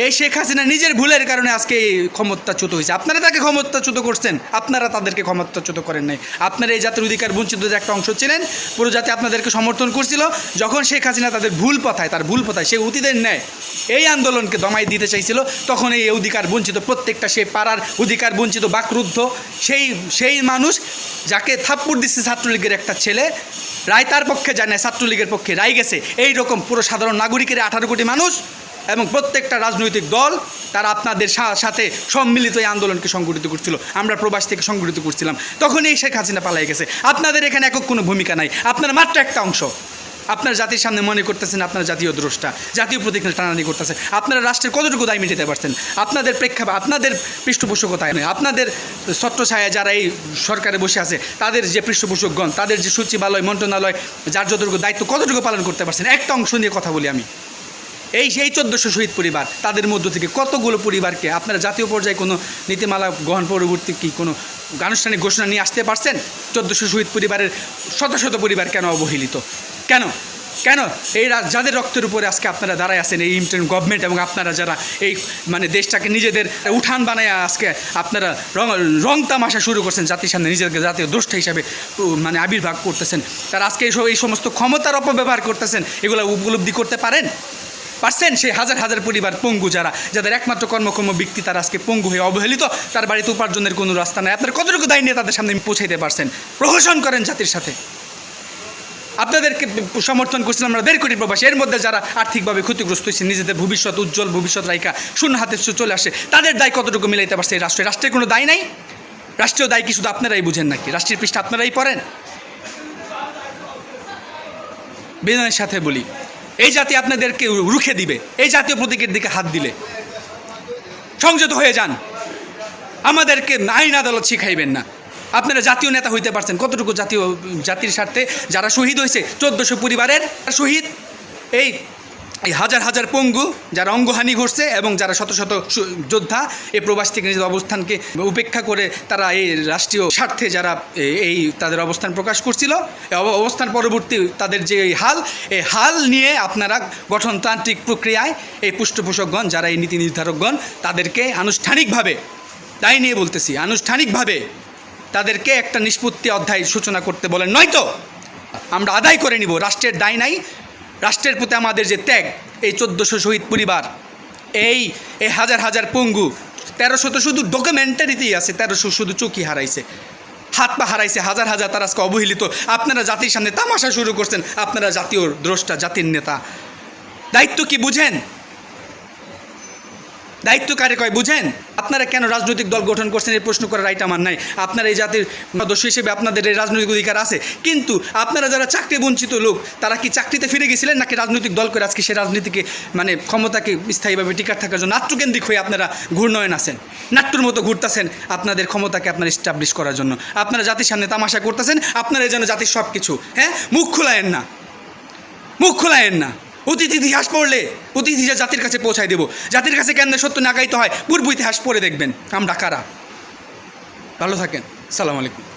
এই শেখ হাসিনা নিজের ভুলের কারণে আজকে ক্ষমতাচ্যুত হয়েছে। আপনারা তাকে ক্ষমতাচ্যুত করছেন, আপনারা তাদেরকে ক্ষমতাচ্যুত করেন নাই। আপনারা এই জাতির অধিকার বঞ্চিতদের একটা অংশ ছিলেন, পুরো জাতি আপনাদেরকে সমর্থন করছিল। যখন শেখ হাসিনা তার ভুল পথায় সে অতীতের ন্যায় এই আন্দোলনকে দমাই দিতে চাইছিল, তখন এই অধিকার বঞ্চিত প্রত্যেকটা সেই পাড়ার অধিকার বঞ্চিত বাকরুদ্ধ সেই মানুষ যাকে থাপ্পড় দিচ্ছে ছাত্রলীগের একটা ছেলে, রায় তার পক্ষে যায় না, ছাত্রলীগের পক্ষে রায় গেছে। এই রকম পুরো সাধারণ নাগরিকের 18 কোটি মানুষ এবং প্রত্যেকটা রাজনৈতিক দল তারা আপনাদের সাথে সম্মিলিত এই আন্দোলনকে সংগঠিত করছিল। আমরা প্রবাস থেকে সংগঠিত করছিলাম, তখন এই শেখ হাসিনা পালাই গেছে। আপনাদের এখানে একক কোনো ভূমিকা নাই, আপনারা মাত্র একটা অংশ। আপনার জাতির সামনে মনে করতেছেন আপনার জাতীয় দ্রষ্টা, জাতীয় প্রতীক টানানি করতেছেন। আপনারা রাষ্ট্রের কতটুকু দায় মেটাতে পারছেন? আপনাদের আপনাদের পৃষ্ঠপোষকতায় নয়, আপনাদের ছত্রছায়া যারা এই সরকারে বসে আছে তাদের যে পৃষ্ঠপোষকগণ, তাদের যে সচিবালয় মন্ত্রণালয় যার যতটুকু দায়িত্ব কতটুকু পালন করতে পারছেন? একটা অংশ নিয়ে কথা বলি আমি। এই 1400 শহীদ পরিবার, তাদের মধ্য থেকে কতগুলো পরিবারকে আপনারা জাতীয় পর্যায়ে কোনো নীতিমালা গ্রহণ পরবর্তী কি কোনো আনুষ্ঠানিক ঘোষণা নিয়ে আসতে পারছেন? 1400 শহীদ পরিবারের শত শত পরিবার কেন অবহেলিত? কেন এই যাদের রক্তের উপরে আজকে আপনারা দাঁড়ায় আছেন, এই ইন্টারিম গভর্নমেন্ট এবং আপনারা যারা এই দেশটাকে নিজেদের উঠান বানায় আজকে আপনারা রং তামাশা শুরু করছেন, জাতির সামনে নিজেদেরকে জাতীয় দ্রষ্টা হিসাবে আবির্ভাব করতেছেন, তারা আজকে এই সমস্ত ক্ষমতার অপব্যবহার করতেছেন, এগুলো উপলব্ধি করতে পারছেন? সেই হাজার হাজার পরিবার পঙ্গু, যাদের একমাত্র কর্মক্ষম ব্যক্তি তারা আজকে পঙ্গু হয়ে অবহেলিত, তার বাড়িতে উপার্জনের কোনো রাস্তা নেই। আপনারা কতটুকু দায় নিয়ে তাদের সামনে পৌঁছাইতে পারছেন? প্রহসন করেন জাতির সাথে। আপনাদেরকে সমর্থন করছিলাম আমরা 1.5 কোটি প্রবাসী, এর মধ্যে যারা আর্থিকভাবে ক্ষতিগ্রস্ত হয়েছে, নিজেদের ভবিষ্যৎ উজ্জ্বল ভবিষ্যৎ রাইকা শূন্য হাতে চলে আসে, তাদের দায় কতটুকু মিলাইতে পারছে এই রাষ্ট্রের কোনো দায় নাই? রাষ্ট্রীয় দায় কি শুধু আপনারাই বুঝেন নাকি? রাষ্ট্রের পৃষ্ঠে আপনারাই পড়েন? বিনয়ের সাথে বলি, এই জাতি আপনাদেরকে রুখে দিবে। এই জাতীয় প্রতীকের দিকে হাত দিলে সংযত হয়ে যান, আমাদেরকে আইন আদালত শিখাইবেন না। আপনারা জাতীয় নেতা হইতে পারছেন কতটুকু? জাতির স্বার্থে যারা শহীদ হয়েছে, 1400 পরিবারের শহীদ, এই হাজার হাজার পঙ্গু যারা অঙ্গহানি ঘটছে এবং যারা শত শত যোদ্ধা এই প্রবাস থেকে নিজেদের অবস্থানকে উপেক্ষা করে তারা এই রাষ্ট্রীয় স্বার্থে যারা তাদের অবস্থান প্রকাশ করছিল, অবস্থান পরবর্তী তাদের যে এই হাল নিয়ে আপনারা গঠনতান্ত্রিক প্রক্রিয়ায় এই পৃষ্ঠপোষকগণ যারা এই নীতি নির্ধারকগণ তাদেরকে আনুষ্ঠানিকভাবে, তাই নিয়ে বলতেছি, আনুষ্ঠানিকভাবে তাদেরকে একটা নিষ্পত্তি অধ্যায় সূচনা করতে বলেন, নয়তো আমরা আদায় করে নিব। রাষ্ট্রের দায় নাই, রাষ্ট্রের প্রতি আমাদের যে ত্যাগ, এই 1400 শহীদ পরিবার, এই হাজার হাজার পঙ্গু, 1300 তো শুধু ডকুমেন্টারিতেই আছে, 1300 শুধু চোখই হারাইছে, হাত পা হারাইছে, হাজার হাজার তারা আজকে অবহেলিত। আপনারা জাতির সামনে তামাশা শুরু করছেন, আপনারা জাতীয় দ্রষ্টা, জাতির নেতা। দায়িত্ব কি বুঝেন? দায়িত্ব কারে কয় বুঝেন? আপনারা কেন রাজনৈতিক দল গঠন করছেন এই প্রশ্ন করার রাইট আমার নাই। আপনারা এই জাতির সদস্য হিসেবে আপনাদের এই রাজনৈতিক অধিকার আছে, কিন্তু আপনারা যারা চাকরি বঞ্চিত লোক, তারা কি চাকরিতে ফিরে গেছিলেন নাকি রাজনৈতিক দল করে আজকে সে রাজনীতিকে ক্ষমতাকে স্থায়ীভাবে টিকার থাকার জন্য নাট্যকেন্দ্রিক হয়ে আপনারা ঘূর্ণয়ন আছেন, নাট্যর মতো ঘুরতেছেন আপনাদের ক্ষমতাকে আপনারা এস্টাবলিশ করার জন্য। আপনারা জাতির সামনে তামাশা করতেছেন, আপনারা যেন জাতির সব কিছু, মুখ খোলায়েন না। অতীত ইতিহাস পড়লে অতীত ইতিহাস জাতির কাছে পৌঁছায় দেব। জাতির কাছে কেন সত্য নাগাইতে হয়, পূর্ব ইতিহাস পড়ে দেখবেন আমরা কারা। ভালো থাকেন, আসসালামু আলাইকুম।